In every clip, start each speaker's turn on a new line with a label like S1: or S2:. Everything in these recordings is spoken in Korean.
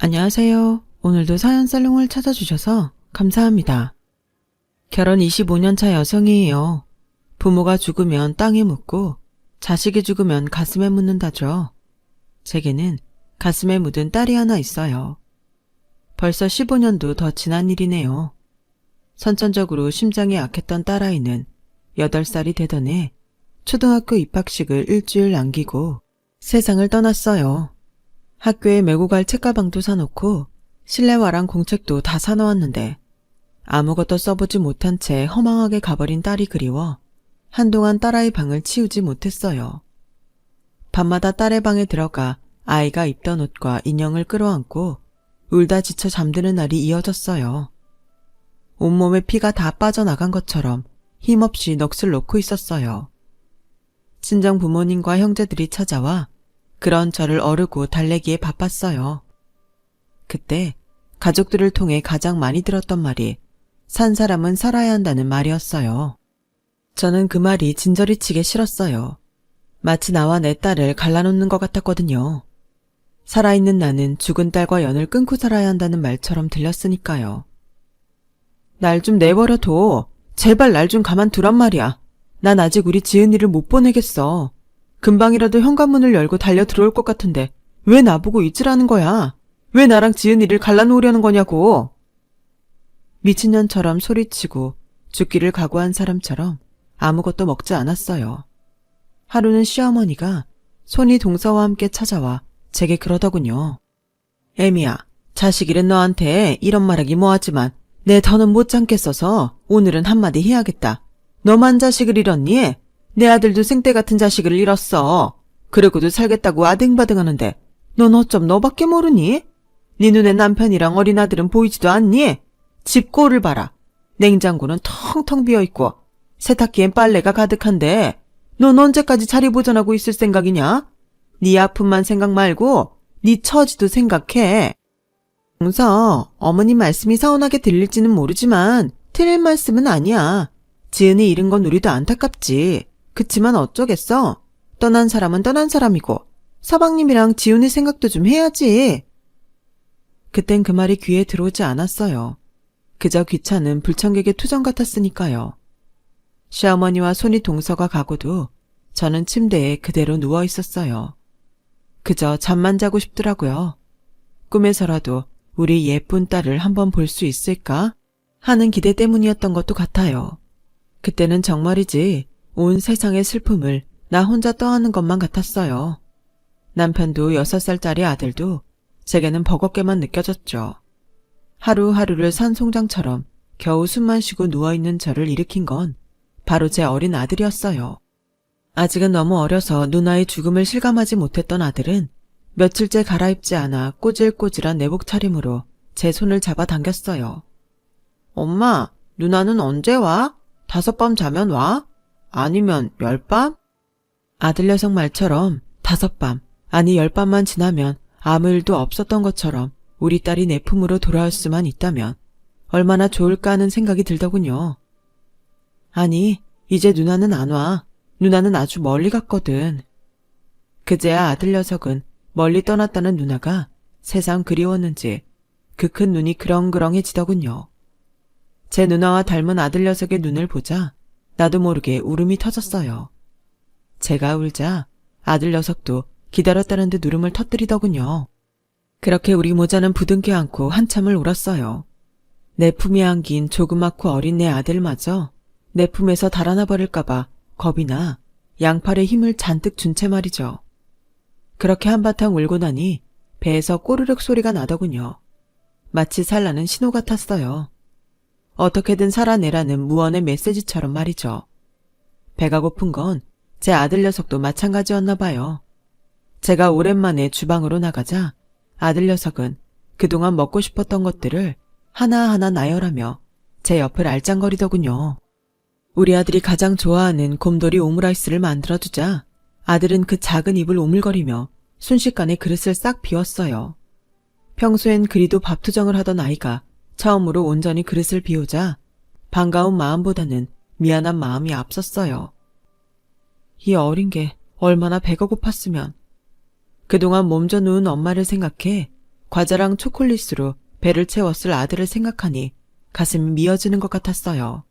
S1: 안녕하세요. 오늘도 사연살롱을 찾아주셔서 감사합니다. 결혼 25년 차 여성이에요. 부모가 죽으면 땅에 묻고 자식이 죽으면 가슴에 묻는다죠. 제게는 가슴에 묻은 딸이 하나 있어요. 벌써 15년도 더 지난 일이네요. 선천적으로 심장이 약했던 딸아이는 8살이 되던 해 초등학교 입학식을 일주일 남기고 세상을 떠났어요. 학교에 메고 갈 책가방도 사놓고 실내화랑 공책도 다 사놓았는데 아무것도 써보지 못한 채 허망하게 가버린 딸이 그리워 한동안 딸아이 방을 치우지 못했어요. 밤마다 딸의 방에 들어가 아이가 입던 옷과 인형을 끌어안고 울다 지쳐 잠드는 날이 이어졌어요. 온몸에 피가 다 빠져나간 것처럼 힘없이 넋을 놓고 있었어요. 친정 부모님과 형제들이 찾아와 그런 저를 어르고 달래기에 바빴어요. 그때 가족들을 통해 가장 많이 들었던 말이 산 사람은 살아야 한다는 말이었어요. 저는 그 말이 진저리치게 싫었어요. 마치 나와 내 딸을 갈라놓는 것 같았거든요. 살아있는 나는 죽은 딸과 연을 끊고 살아야 한다는 말처럼 들렸으니까요. 날 좀 내버려둬. 제발 날 좀 가만두란 말이야. 난 아직 우리 지은이를 못 보내겠어. 금방이라도 현관문을 열고 달려 들어올 것 같은데 왜 나보고 잊으라는 거야? 왜 나랑 지은이를 갈라놓으려는 거냐고. 미친년처럼 소리치고 죽기를 각오한 사람처럼 아무것도 먹지 않았어요. 하루는 시어머니가 손이 동서와 함께 찾아와 제게 그러더군요. 애미야, 자식 잃은 너한테 이런 말하기 뭐하지만 내 더는 못 참겠어서 오늘은 한마디 해야겠다. 너만 자식을 잃었니? 내 아들도 생떼 같은 자식을 잃었어. 그러고도 살겠다고 아등바등하는데 넌 어쩜 너밖에 모르니? 네 눈에 남편이랑 어린 아들은 보이지도 않니? 집 꼴을 봐라. 냉장고는 텅텅 비어있고 세탁기엔 빨래가 가득한데 넌 언제까지 자리 보존하고 있을 생각이냐? 네 아픔만 생각 말고 네 처지도 생각해. 동서, 어머님 말씀이 서운하게 들릴지는 모르지만 틀릴 말씀은 아니야. 지은이 잃은 건 우리도 안타깝지. 그치만 어쩌겠어? 떠난 사람은 떠난 사람이고 서방님이랑 지훈이 생각도 좀 해야지. 그땐 그 말이 귀에 들어오지 않았어요. 그저 귀찮은 불청객의 투정 같았으니까요. 시어머니와 손이 동서가 가고도 저는 침대에 그대로 누워 있었어요. 그저 잠만 자고 싶더라고요. 꿈에서라도 우리 예쁜 딸을 한번 볼 수 있을까 하는 기대 때문이었던 것도 같아요. 그때는 정말이지 온 세상의 슬픔을 나 혼자 떠안는 것만 같았어요. 남편도 6살짜리 아들도 제게는 버겁게만 느껴졌죠. 하루하루를 산송장처럼 겨우 숨만 쉬고 누워있는 저를 일으킨 건 바로 제 어린 아들이었어요. 아직은 너무 어려서 누나의 죽음을 실감하지 못했던 아들은 며칠째 갈아입지 않아 꼬질꼬질한 내복 차림으로 제 손을 잡아당겼어요. 엄마, 누나는 언제 와? 5밤 자면 와? 아니면 10밤? 아들 녀석 말처럼 5밤, 아니 10밤만 지나면 아무 일도 없었던 것처럼 우리 딸이 내 품으로 돌아올 수만 있다면 얼마나 좋을까 하는 생각이 들더군요. 아니, 이제 누나는 안 와. 누나는 아주 멀리 갔거든. 그제야 아들 녀석은 멀리 떠났다는 누나가 새삼 그리웠는지 그 큰 눈이 그렁그렁해지더군요. 제 누나와 닮은 아들 녀석의 눈을 보자 나도 모르게 울음이 터졌어요. 제가 울자 아들 녀석도 기다렸다는 듯 울음을 터뜨리더군요. 그렇게 우리 모자는 부둥켜 안고 한참을 울었어요. 내 품에 안긴 조그맣고 어린 내 아들마저 내 품에서 달아나 버릴까봐 겁이 나 양팔에 힘을 잔뜩 준 채 말이죠. 그렇게 한바탕 울고 나니 배에서 꼬르륵 소리가 나더군요. 마치 살라는 신호 같았어요. 어떻게든 살아내라는 무언의 메시지처럼 말이죠. 배가 고픈 건 제 아들 녀석도 마찬가지였나 봐요. 제가 오랜만에 주방으로 나가자 아들 녀석은 그동안 먹고 싶었던 것들을 하나하나 나열하며 제 옆을 알짱거리더군요. 우리 아들이 가장 좋아하는 곰돌이 오므라이스를 만들어주자 아들은 그 작은 입을 오물거리며 순식간에 그릇을 싹 비웠어요. 평소엔 그리도 밥투정을 하던 아이가 처음으로 온전히 그릇을 비우자 반가운 마음보다는 미안한 마음이 앞섰어요. 이 어린 게 얼마나 배가 고팠으면. 그동안 몸져 누운 엄마를 생각해 과자랑 초콜릿으로 배를 채웠을 아들을 생각하니 가슴이 미어지는 것 같았어요.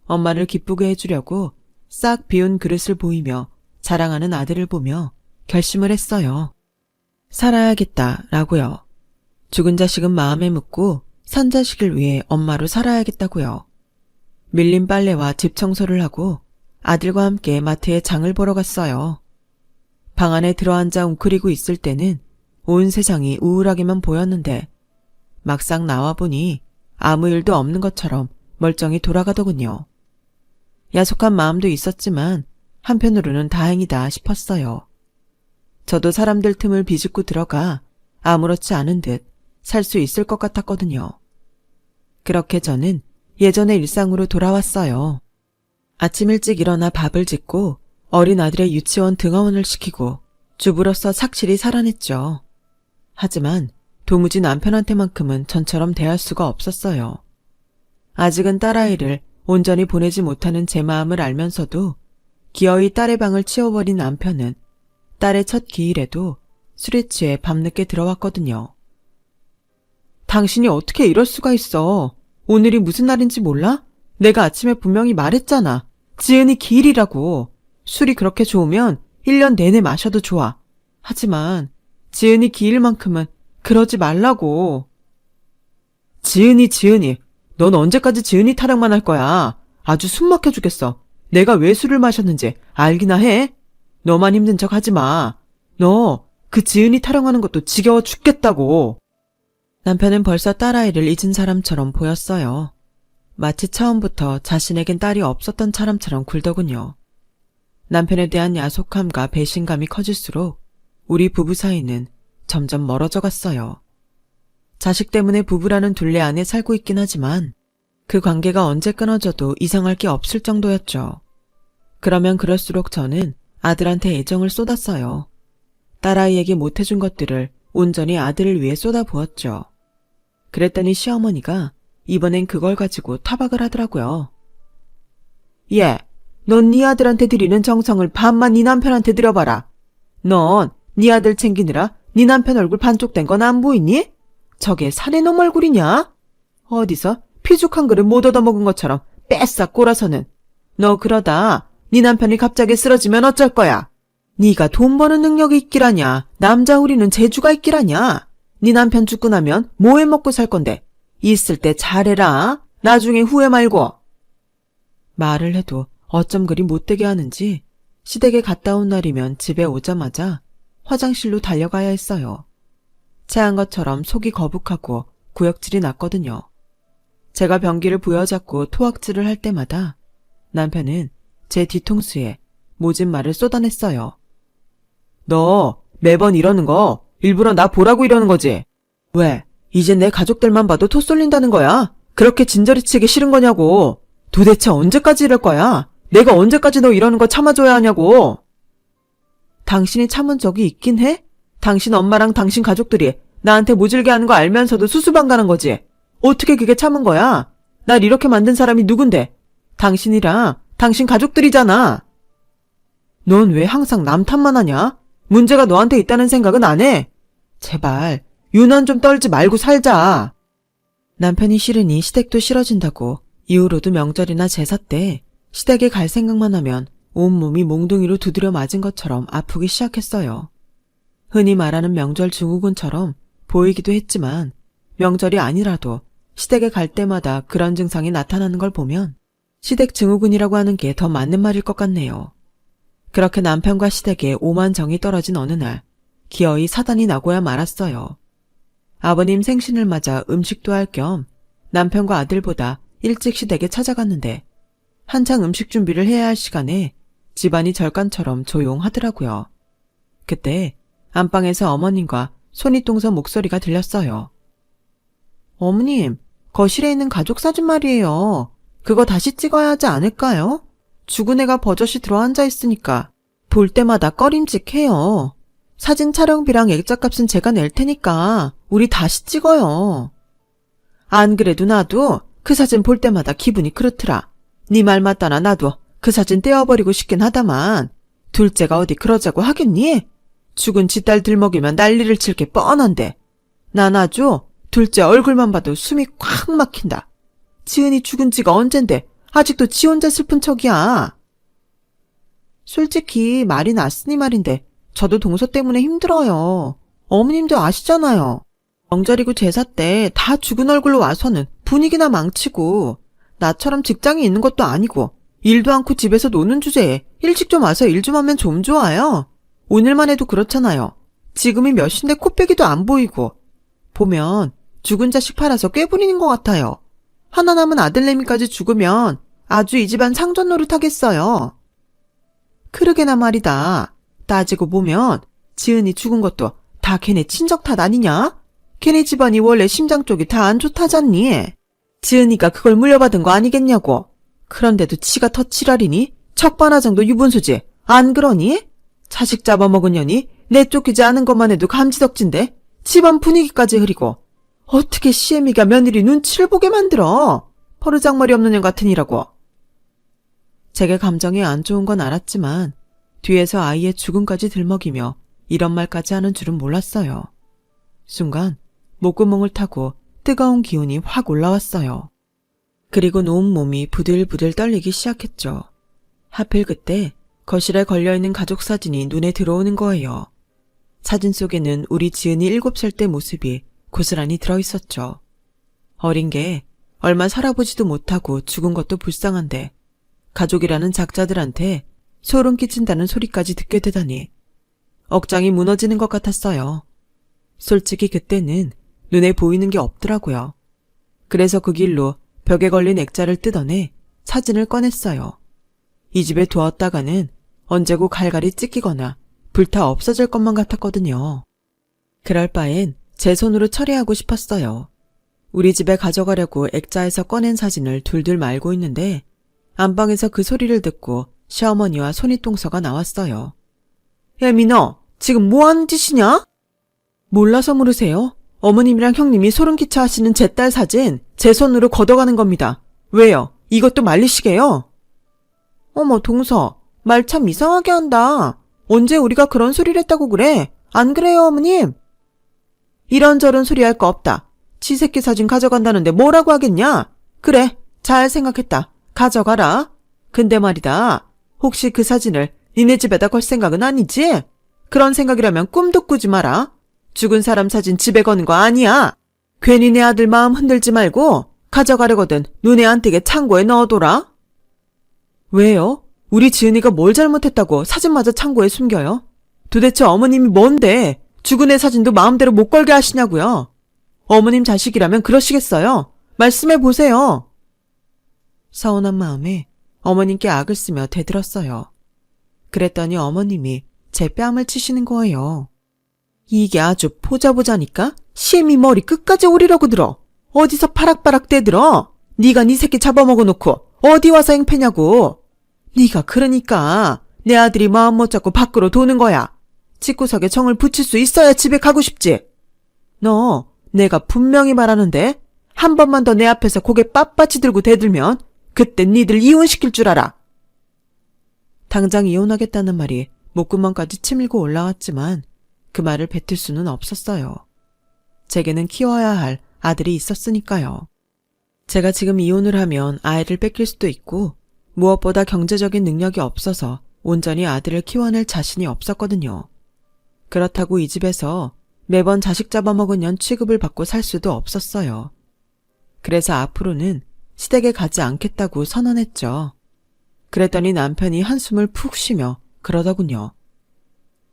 S1: 엄마를 기쁘게 해주려고 싹 비운 그릇을 보이며 자랑하는 아들을 보며 결심을 했어요. 살아야겠다라고요. 죽은 자식은 마음에 묻고 산 자식을 위해 엄마로 살아야겠다고요. 밀린 빨래와 집 청소를 하고 아들과 함께 마트에 장을 보러 갔어요. 방 안에 들어앉아 웅크리고 있을 때는 온 세상이 우울하게만 보였는데 막상 나와보니 아무 일도 없는 것처럼 멀쩡히 돌아가더군요. 야속한 마음도 있었지만 한편으로는 다행이다 싶었어요. 저도 사람들 틈을 비집고 들어가 아무렇지 않은 듯 살 수 있을 것 같았거든요. 그렇게 저는 예전의 일상으로 돌아왔어요. 아침 일찍 일어나 밥을 짓고 어린 아들의 유치원 등하원을 시키고 주부로서 착실히 살아냈죠. 하지만 도무지 남편한테만큼은 전처럼 대할 수가 없었어요. 아직은 딸아이를 온전히 보내지 못하는 제 마음을 알면서도 기어이 딸의 방을 치워버린 남편은 딸의 첫 기일에도 술에 취해 밤늦게 들어왔거든요. 당신이 어떻게 이럴 수가 있어. 오늘이 무슨 날인지 몰라? 내가 아침에 분명히 말했잖아. 지은이 기일이라고. 술이 그렇게 좋으면 1년 내내 마셔도 좋아. 하지만 지은이 기일만큼은 그러지 말라고. 지은이. 넌 언제까지 지은이 타령만 할 거야. 아주 숨 막혀 주겠어. 내가 왜 술을 마셨는지 알기나 해? 너만 힘든 척 하지 마. 너 그 지은이 타령하는 것도 지겨워 죽겠다고. 남편은 벌써 딸아이를 잊은 사람처럼 보였어요. 마치 처음부터 자신에겐 딸이 없었던 사람처럼 굴더군요. 남편에 대한 야속함과 배신감이 커질수록 우리 부부 사이는 점점 멀어져 갔어요. 자식 때문에 부부라는 둘레 안에 살고 있긴 하지만 그 관계가 언제 끊어져도 이상할 게 없을 정도였죠. 그러면 그럴수록 저는 아들한테 애정을 쏟았어요. 딸아이에게 못해준 것들을 온전히 아들을 위해 쏟아부었죠. 그랬더니 시어머니가 이번엔 그걸 가지고 타박을 하더라고요. 얘, 넌 네 아들한테 드리는 정성을 반만 네 남편한테 드려봐라. 넌 네 아들 챙기느라 네 남편 얼굴 반쪽된 건 안 보이니? 저게 산의 놈 얼굴이냐? 어디서 피죽 한 그릇 못 얻어먹은 것처럼 빼싹 꼬라서는. 너 그러다 네 남편이 갑자기 쓰러지면 어쩔 거야? 네가 돈 버는 능력이 있기라냐? 남자 우리는 재주가 있기라냐? 네 남편 죽고 나면 뭐 해 먹고 살 건데? 있을 때 잘해라. 나중에 후회 말고. 말을 해도 어쩜 그리 못되게 하는지 시댁에 갔다 온 날이면 집에 오자마자 화장실로 달려가야 했어요. 체한 것처럼 속이 거북하고 구역질이 났거든요. 제가 변기를 부여잡고 토악질을 할 때마다 남편은 제 뒤통수에 모진 말을 쏟아냈어요. 너 매번 이러는 거 일부러 나 보라고 이러는 거지? 왜? 이제 내 가족들만 봐도 토 쏠린다는 거야? 그렇게 진저리 치기 싫은 거냐고. 도대체 언제까지 이럴 거야? 내가 언제까지 너 이러는 거 참아줘야 하냐고. 당신이 참은 적이 있긴 해? 당신 엄마랑 당신 가족들이 나한테 모질게 하는 거 알면서도 수수방 가는 거지. 어떻게 그게 참은 거야? 날 이렇게 만든 사람이 누군데? 당신이랑 당신 가족들이잖아. 넌 왜 항상 남 탓만 하냐? 문제가 너한테 있다는 생각은 안 해? 제발 유난 좀 떨지 말고 살자. 남편이 싫으니 시댁도 싫어진다고 이후로도 명절이나 제사 때 시댁에 갈 생각만 하면 온몸이 몽둥이로 두드려 맞은 것처럼 아프기 시작했어요. 흔히 말하는 명절 증후군처럼 보이기도 했지만 명절이 아니라도 시댁에 갈 때마다 그런 증상이 나타나는 걸 보면 시댁 증후군이라고 하는 게 더 맞는 말일 것 같네요. 그렇게 남편과 시댁에 오만정이 떨어진 어느 날 기어이 사단이 나고야 말았어요. 아버님 생신을 맞아 음식도 할 겸 남편과 아들보다 일찍 시댁에 찾아갔는데 한창 음식 준비를 해야 할 시간에 집안이 절간처럼 조용하더라고요. 그때 안방에서 어머님과 손윗동서 목소리가 들렸어요. 어머님, 거실에 있는 가족사진 말이에요. 그거 다시 찍어야 하지 않을까요? 죽은 애가 버젓이 들어앉아 있으니까 볼 때마다 꺼림직해요. 사진 촬영비랑 액자값은 제가 낼 테니까 우리 다시 찍어요. 안 그래도 나도 그 사진 볼 때마다 기분이 그렇더라. 네 말 맞다나 나도 그 사진 떼어버리고 싶긴 하다만 둘째가 어디 그러자고 하겠니? 죽은 지 딸 들먹이면 난리를 칠 게 뻔한데 난 아주 둘째 얼굴만 봐도 숨이 콱 막힌다. 지은이 죽은 지가 언젠데 아직도 지 혼자 슬픈 척이야. 솔직히 말이 났으니 말인데 저도 동서 때문에 힘들어요. 어머님도 아시잖아요. 명절이고 제사 때 다 죽은 얼굴로 와서는 분위기나 망치고 나처럼 직장이 있는 것도 아니고 일도 않고 집에서 노는 주제에 일찍 좀 와서 일 좀 하면 좀 좋아요. 오늘만 해도 그렇잖아요. 지금이 몇인데 코빼기도 안 보이고 보면 죽은 자식 팔아서 꾀부리는 것 같아요. 하나 남은 아들내미까지 죽으면 아주 이 집안 상전 노릇하겠어요. 그러게나 말이다. 따지고 보면 지은이 죽은 것도 다 걔네 친정 탓 아니냐? 걔네 집안이 원래 심장 쪽이 다 안 좋다잖니. 지은이가 그걸 물려받은 거 아니겠냐고. 그런데도 지가 더 지랄이니? 척반화정도 유분수지. 안 그러니? 자식 잡아먹은 년이 내쫓기지 않은 것만 해도 감지덕진데 집안 분위기까지 흐리고 어떻게 시애미가 며느리 눈치를 보게 만들어. 버르장머리 없는 년 같으니라고. 제게 감정이 안 좋은 건 알았지만 뒤에서 아이의 죽음까지 들먹이며 이런 말까지 하는 줄은 몰랐어요. 순간 목구멍을 타고 뜨거운 기운이 확 올라왔어요. 그리고 놓은 몸이 부들부들 떨리기 시작했죠. 하필 그때 거실에 걸려있는 가족 사진이 눈에 들어오는 거예요. 사진 속에는 우리 지은이 7살 때 모습이 고스란히 들어있었죠. 어린 게 얼마 살아보지도 못하고 죽은 것도 불쌍한데 가족이라는 작자들한테 소름 끼친다는 소리까지 듣게 되다니 억장이 무너지는 것 같았어요. 솔직히 그때는 눈에 보이는 게 없더라고요. 그래서 그 길로 벽에 걸린 액자를 뜯어내 사진을 꺼냈어요. 이 집에 두었다가는 언제고 갈갈이 찢기거나 불타 없어질 것만 같았거든요. 그럴 바엔 제 손으로 처리하고 싶었어요. 우리 집에 가져가려고 액자에서 꺼낸 사진을 둘둘 말고 있는데 안방에서 그 소리를 듣고 시어머니와 손윗동서가 나왔어요. 애미 너 지금 뭐하는 짓이냐? 몰라서 물으세요. 어머님이랑 형님이 소름 끼쳐 하시는 제 딸 사진 제 손으로 걷어가는 겁니다. 왜요? 이것도 말리시게요? 어머 동서 말 참 이상하게 한다. 언제 우리가 그런 소리를 했다고 그래? 안 그래요 어머님? 이런저런 소리 할 거 없다. 지 새끼 사진 가져간다는데 뭐라고 하겠냐? 그래 잘 생각했다. 가져가라. 근데 말이다. 혹시 그 사진을 니네 집에다 걸 생각은 아니지? 그런 생각이라면 꿈도 꾸지 마라. 죽은 사람 사진 집에 거는 거 아니야. 괜히 내 아들 마음 흔들지 말고 가져가려거든 눈에 안 띄게 창고에 넣어둬라. 왜요? 우리 지은이가 뭘 잘못했다고 사진마저 창고에 숨겨요? 도대체 어머님이 뭔데 죽은 애 사진도 마음대로 못 걸게 하시냐고요? 어머님 자식이라면 그러시겠어요? 말씀해보세요. 서운한 마음에 어머님께 악을 쓰며 대들었어요. 그랬더니 어머님이 제 뺨을 치시는 거예요. 이게 아주 보자보자니까 시애미 머리 끝까지 오리려고 들어. 어디서 파락파락 떼들어? 네가 네 새끼 잡아먹어 놓고 어디 와서 행패냐고. 네가 그러니까 내 아들이 마음 못 잡고 밖으로 도는 거야. 집구석에 정을 붙일 수 있어야 집에 가고 싶지. 너 내가 분명히 말하는데 한 번만 더 내 앞에서 고개 빳빳이 들고 대들면 그때 니들 이혼시킬 줄 알아. 당장 이혼하겠다는 말이 목구멍까지 치밀고 올라왔지만 그 말을 뱉을 수는 없었어요. 제게는 키워야 할 아들이 있었으니까요. 제가 지금 이혼을 하면 아이를 뺏길 수도 있고 무엇보다 경제적인 능력이 없어서 온전히 아들을 키워낼 자신이 없었거든요. 그렇다고 이 집에서 매번 자식 잡아먹은 년 취급을 받고 살 수도 없었어요. 그래서 앞으로는 시댁에 가지 않겠다고 선언했죠. 그랬더니 남편이 한숨을 푹 쉬며 그러더군요.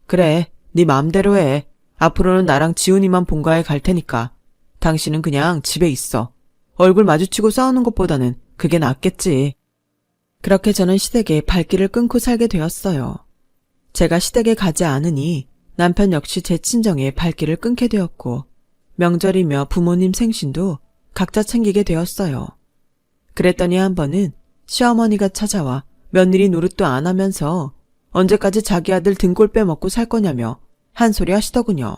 S1: 그래, 네 맘대로 해. 앞으로는 나랑 지훈이만 본가에 갈 테니까 당신은 그냥 집에 있어. 얼굴 마주치고 싸우는 것보다는 그게 낫겠지. 그렇게 저는 시댁에 발길을 끊고 살게 되었어요. 제가 시댁에 가지 않으니 남편 역시 제 친정에 발길을 끊게 되었고 명절이며 부모님 생신도 각자 챙기게 되었어요. 그랬더니 한 번은 시어머니가 찾아와 며느리 노릇도 안 하면서 언제까지 자기 아들 등골 빼먹고 살 거냐며 한 소리 하시더군요.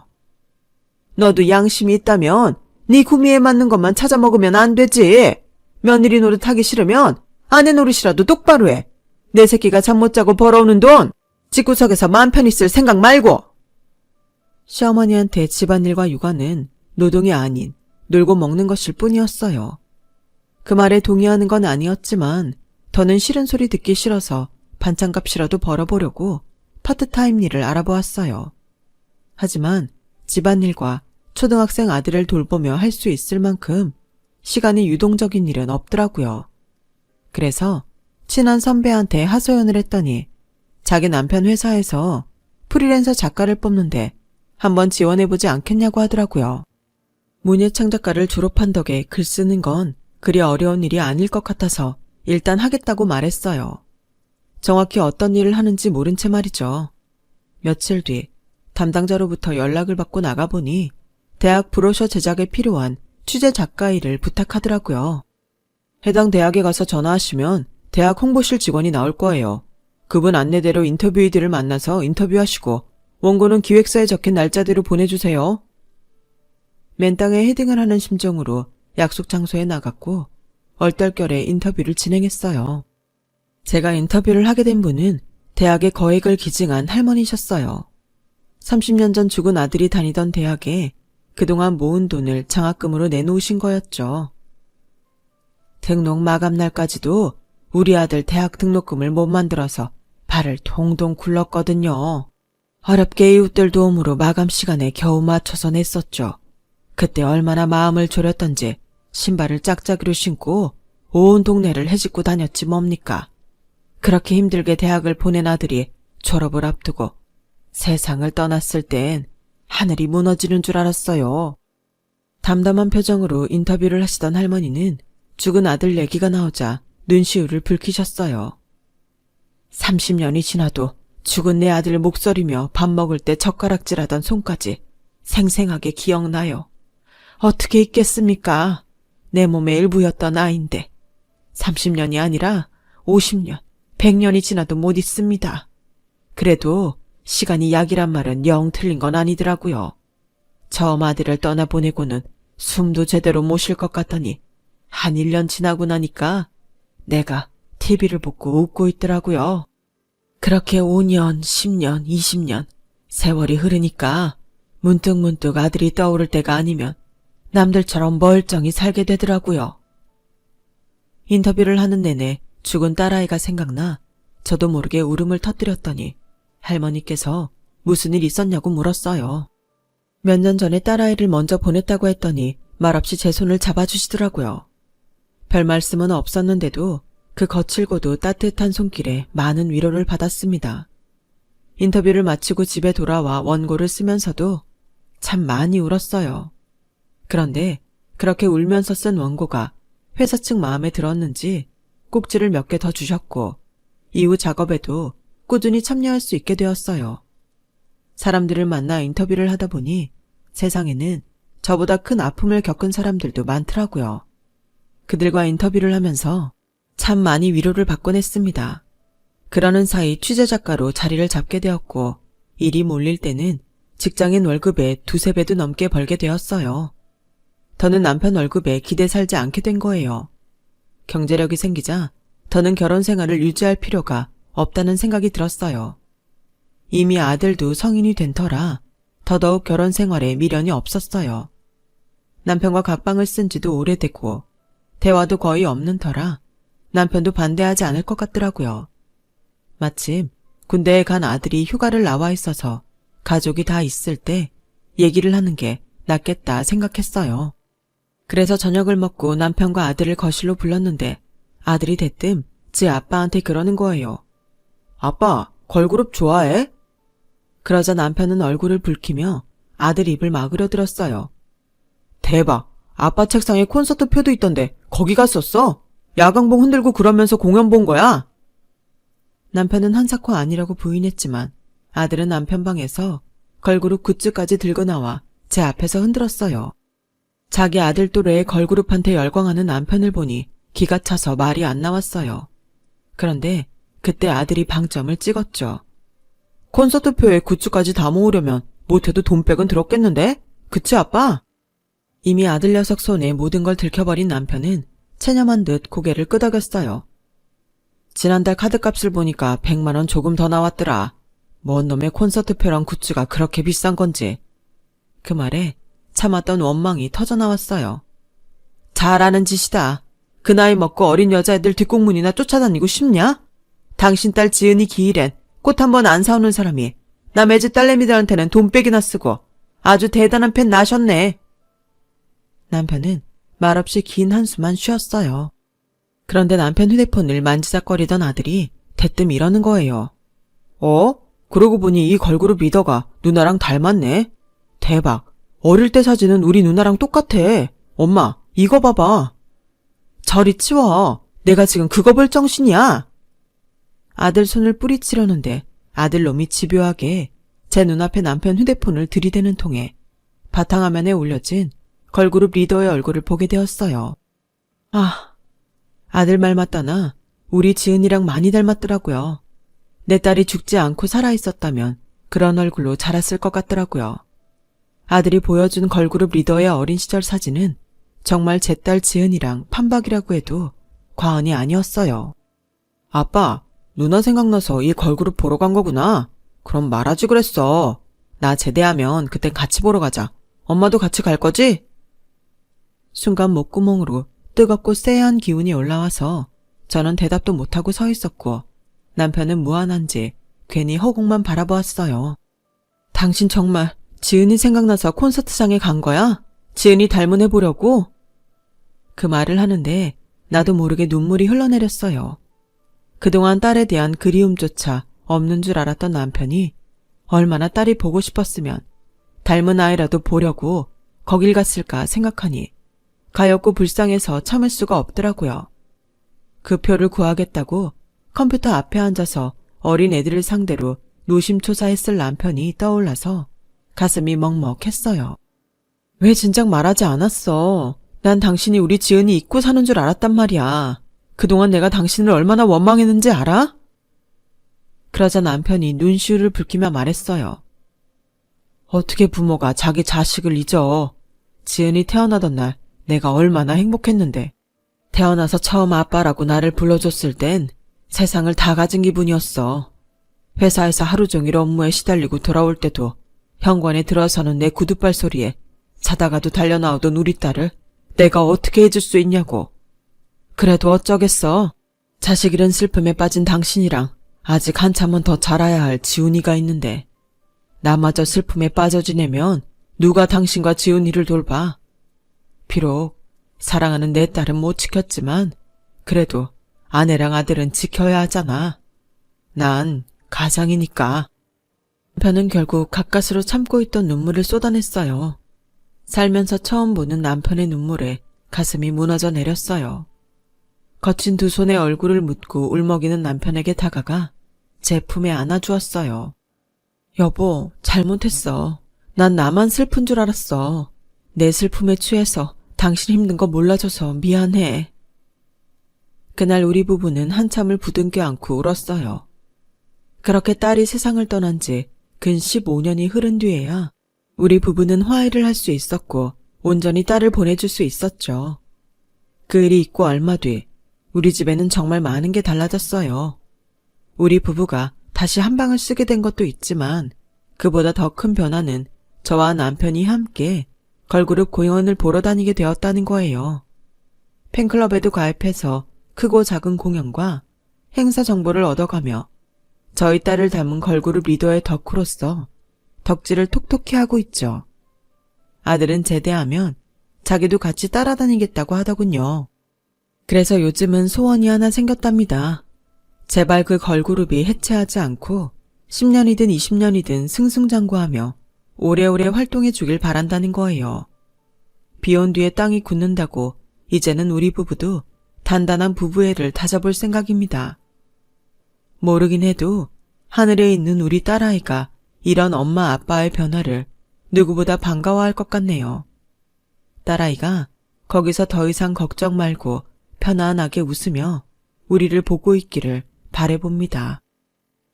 S1: 너도 양심이 있다면 네 구미에 맞는 것만 찾아 먹으면 안 되지. 며느리 노릇 하기 싫으면 아내 노릇이라도 똑바로 해. 내 새끼가 잠 못 자고 벌어오는 돈 집구석에서 맘 편히 쓸 생각 말고. 시어머니한테 집안일과 육아는 노동이 아닌 놀고 먹는 것일 뿐이었어요. 그 말에 동의하는 건 아니었지만 더는 싫은 소리 듣기 싫어서 반찬값이라도 벌어보려고 파트타임 일을 알아보았어요. 하지만 집안일과 초등학생 아들을 돌보며 할 수 있을 만큼 시간이 유동적인 일은 없더라고요. 그래서 친한 선배한테 하소연을 했더니 자기 남편 회사에서 프리랜서 작가를 뽑는데 한번 지원해보지 않겠냐고 하더라고요. 문예창작가를 졸업한 덕에 글 쓰는 건 그리 어려운 일이 아닐 것 같아서 일단 하겠다고 말했어요. 정확히 어떤 일을 하는지 모른 채 말이죠. 며칠 뒤 담당자로부터 연락을 받고 나가보니 대학 브로셔 제작에 필요한 취재 작가 일을 부탁하더라고요. 해당 대학에 가서 전화하시면 대학 홍보실 직원이 나올 거예요. 그분 안내대로 인터뷰이들을 만나서 인터뷰하시고 원고는 기획서에 적힌 날짜대로 보내주세요. 맨땅에 헤딩을 하는 심정으로 약속 장소에 나갔고 얼떨결에 인터뷰를 진행했어요. 제가 인터뷰를 하게 된 분은 대학에 거액을 기증한 할머니셨어요. 30년 전 죽은 아들이 다니던 대학에 그동안 모은 돈을 장학금으로 내놓으신 거였죠. 등록 마감날까지도 우리 아들 대학 등록금을 못 만들어서 발을 동동 굴렀거든요. 어렵게 이웃들 도움으로 마감 시간에 겨우 맞춰서 냈었죠. 그때 얼마나 마음을 졸였던지 신발을 짝짝이로 신고 온 동네를 헤집고 다녔지 뭡니까. 그렇게 힘들게 대학을 보낸 아들이 졸업을 앞두고 세상을 떠났을 땐 하늘이 무너지는 줄 알았어요. 담담한 표정으로 인터뷰를 하시던 할머니는 죽은 아들 얘기가 나오자 눈시울을 붉히셨어요. 30년이 지나도 죽은 내 아들 목소리며 밥 먹을 때 젓가락질하던 손까지 생생하게 기억나요. 어떻게 잊겠습니까? 내 몸의 일부였던 아이인데 30년이 아니라 50년, 100년이 지나도 못 잊습니다. 그래도 시간이 약이란 말은 영 틀린 건 아니더라고요. 처음 아들을 떠나보내고는 숨도 제대로 못 쉴 것 같더니 한 1년 지나고 나니까 내가 TV를 보고 웃고 있더라고요. 그렇게 5년, 10년, 20년 세월이 흐르니까 문득문득 아들이 떠오를 때가 아니면 남들처럼 멀쩡히 살게 되더라고요. 인터뷰를 하는 내내 죽은 딸아이가 생각나 저도 모르게 울음을 터뜨렸더니 할머니께서 무슨 일 있었냐고 물었어요. 몇 년 전에 딸아이를 먼저 보냈다고 했더니 말없이 제 손을 잡아주시더라고요. 별 말씀은 없었는데도 그 거칠고도 따뜻한 손길에 많은 위로를 받았습니다. 인터뷰를 마치고 집에 돌아와 원고를 쓰면서도 참 많이 울었어요. 그런데 그렇게 울면서 쓴 원고가 회사 측 마음에 들었는지 꼭지를 몇 개 더 주셨고 이후 작업에도 꾸준히 참여할 수 있게 되었어요. 사람들을 만나 인터뷰를 하다 보니 세상에는 저보다 큰 아픔을 겪은 사람들도 많더라고요. 그들과 인터뷰를 하면서 참 많이 위로를 받곤 했습니다. 그러는 사이 취재작가로 자리를 잡게 되었고 일이 몰릴 때는 직장인 월급의 2~3배도 넘게 벌게 되었어요. 더는 남편 월급에 기대 살지 않게 된 거예요. 경제력이 생기자 더는 결혼 생활을 유지할 필요가 없다는 생각이 들었어요. 이미 아들도 성인이 된 터라 더더욱 결혼 생활에 미련이 없었어요. 남편과 각방을 쓴 지도 오래됐고 대화도 거의 없는 터라 남편도 반대하지 않을 것 같더라고요. 마침 군대에 간 아들이 휴가를 나와 있어서 가족이 다 있을 때 얘기를 하는 게 낫겠다 생각했어요. 그래서 저녁을 먹고 남편과 아들을 거실로 불렀는데 아들이 대뜸 제 아빠한테 그러는 거예요. 아빠, 걸그룹 좋아해? 그러자 남편은 얼굴을 붉히며 아들 입을 막으려 들었어요. 대박, 아빠 책상에 콘서트 표도 있던데 거기 갔었어? 야광봉 흔들고 그러면서 공연 본 거야? 남편은 한사코 아니라고 부인했지만 아들은 남편 방에서 걸그룹 굿즈까지 들고 나와 제 앞에서 흔들었어요. 자기 아들 또래의 걸그룹한테 열광하는 남편을 보니 기가 차서 말이 안 나왔어요. 그런데 그때 아들이 방점을 찍었죠. 콘서트표에 굿즈까지 다 모으려면 못해도 돈백은 들었겠는데? 그치 아빠? 이미 아들 녀석 손에 모든 걸 들켜버린 남편은 체념한 듯 고개를 끄덕였어요. 지난달 카드값을 보니까 100만 원 조금 더 나왔더라. 뭔 놈의 콘서트표랑 굿즈가 그렇게 비싼 건지. 그 말에 참았던 원망이 터져나왔어요. 잘하는 짓이다. 그 나이 먹고 어린 여자애들 뒷공문이나 쫓아다니고 싶냐? 당신 딸 지은이 기일엔 꽃 한 번 안 사오는 사람이 남의 집 딸내미들한테는 돈백이나 쓰고 아주 대단한 팬 나셨네. 남편은 말없이 긴 한숨만 쉬었어요. 그런데 남편 휴대폰을 만지작거리던 아들이 대뜸 이러는 거예요. 그러고 보니 이 걸그룹 리더가 누나랑 닮았네. 대박. 어릴 때 사진은 우리 누나랑 똑같아. 엄마, 이거 봐봐. 저리 치워. 내가 지금 그거 볼 정신이야. 아들 손을 뿌리치려는데 아들놈이 집요하게 제 눈앞에 남편 휴대폰을 들이대는 통에 바탕화면에 올려진 걸그룹 리더의 얼굴을 보게 되었어요. 아들 말 맞다나 우리 지은이랑 많이 닮았더라고요. 내 딸이 죽지 않고 살아있었다면 그런 얼굴로 자랐을 것 같더라고요. 아들이 보여준 걸그룹 리더의 어린 시절 사진은 정말 제 딸 지은이랑 판박이라고 해도 과언이 아니었어요. 아빠, 누나 생각나서 이 걸그룹 보러 간 거구나. 그럼 말하지 그랬어. 나 제대하면 그땐 같이 보러 가자. 엄마도 같이 갈 거지? 순간 목구멍으로 뜨겁고 쎄한 기운이 올라와서 저는 대답도 못하고 서 있었고 남편은 무안한지 괜히 허공만 바라보았어요. 당신 정말 지은이 생각나서 콘서트장에 간 거야? 지은이 닮은 애 보려고? 그 말을 하는데 나도 모르게 눈물이 흘러내렸어요. 그동안 딸에 대한 그리움조차 없는 줄 알았던 남편이 얼마나 딸이 보고 싶었으면 닮은 아이라도 보려고 거길 갔을까 생각하니 가엾고 불쌍해서 참을 수가 없더라고요. 그 표를 구하겠다고 컴퓨터 앞에 앉아서 어린 애들을 상대로 노심초사했을 남편이 떠올라서 가슴이 먹먹했어요. 왜 진작 말하지 않았어? 난 당신이 우리 지은이 잊고 사는 줄 알았단 말이야. 그동안 내가 당신을 얼마나 원망했는지 알아? 그러자 남편이 눈시울을 붉히며 말했어요. 어떻게 부모가 자기 자식을 잊어. 지은이 태어나던 날 내가 얼마나 행복했는데. 태어나서 처음 아빠라고 나를 불러줬을 땐 세상을 다 가진 기분이었어. 회사에서 하루 종일 업무에 시달리고 돌아올 때도 현관에 들어서는 내 구두발 소리에 자다가도 달려나오던 우리 딸을 내가 어떻게 해줄 수 있냐고. 그래도 어쩌겠어. 자식 잃은 슬픔에 빠진 당신이랑 아직 한참은 더 자라야 할 지훈이가 있는데 나마저 슬픔에 빠져 지내면 누가 당신과 지훈이를 돌봐. 비록 사랑하는 내 딸은 못 지켰지만 그래도 아내랑 아들은 지켜야 하잖아. 난 가장이니까. 남편은 결국 가까스로 참고 있던 눈물을 쏟아냈어요. 살면서 처음 보는 남편의 눈물에 가슴이 무너져 내렸어요. 거친 두 손에 얼굴을 묻고 울먹이는 남편에게 다가가 제 품에 안아주었어요. 여보, 잘못했어. 난 나만 슬픈 줄 알았어. 내 슬픔에 취해서 당신 힘든 거 몰라줘서 미안해. 그날 우리 부부는 한참을 부둥켜 안고 울었어요. 그렇게 딸이 세상을 떠난 지 근 15년이 흐른 뒤에야 우리 부부는 화해를 할 수 있었고 온전히 딸을 보내줄 수 있었죠. 그 일이 있고 얼마 뒤 우리 집에는 정말 많은 게 달라졌어요. 우리 부부가 다시 한 방을 쓰게 된 것도 있지만 그보다 더 큰 변화는 저와 남편이 함께 걸그룹 공연을 보러 다니게 되었다는 거예요. 팬클럽에도 가입해서 크고 작은 공연과 행사 정보를 얻어가며 저희 딸을 닮은 걸그룹 리더의 덕후로서 덕질을 톡톡히 하고 있죠. 아들은 제대하면 자기도 같이 따라다니겠다고 하더군요. 그래서 요즘은 소원이 하나 생겼답니다. 제발 그 걸그룹이 해체하지 않고 10년이든 20년이든 승승장구하며 오래오래 활동해 주길 바란다는 거예요. 비온 뒤에 땅이 굳는다고 이제는 우리 부부도 단단한 부부애를 다져볼 생각입니다. 모르긴 해도 하늘에 있는 우리 딸아이가 이런 엄마 아빠의 변화를 누구보다 반가워할 것 같네요. 딸아이가 거기서 더 이상 걱정 말고 편안하게 웃으며 우리를 보고 있기를 바라봅니다.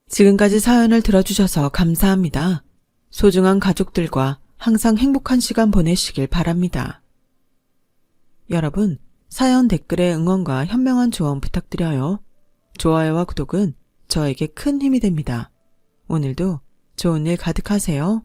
S1: 지금까지 사연을 들어주셔서 감사합니다. 소중한 가족들과 항상 행복한 시간 보내시길 바랍니다. 여러분, 사연 댓글에 응원과 현명한 조언 부탁드려요. 좋아요와 구독은 저에게 큰 힘이 됩니다. 오늘도 좋은 일 가득하세요.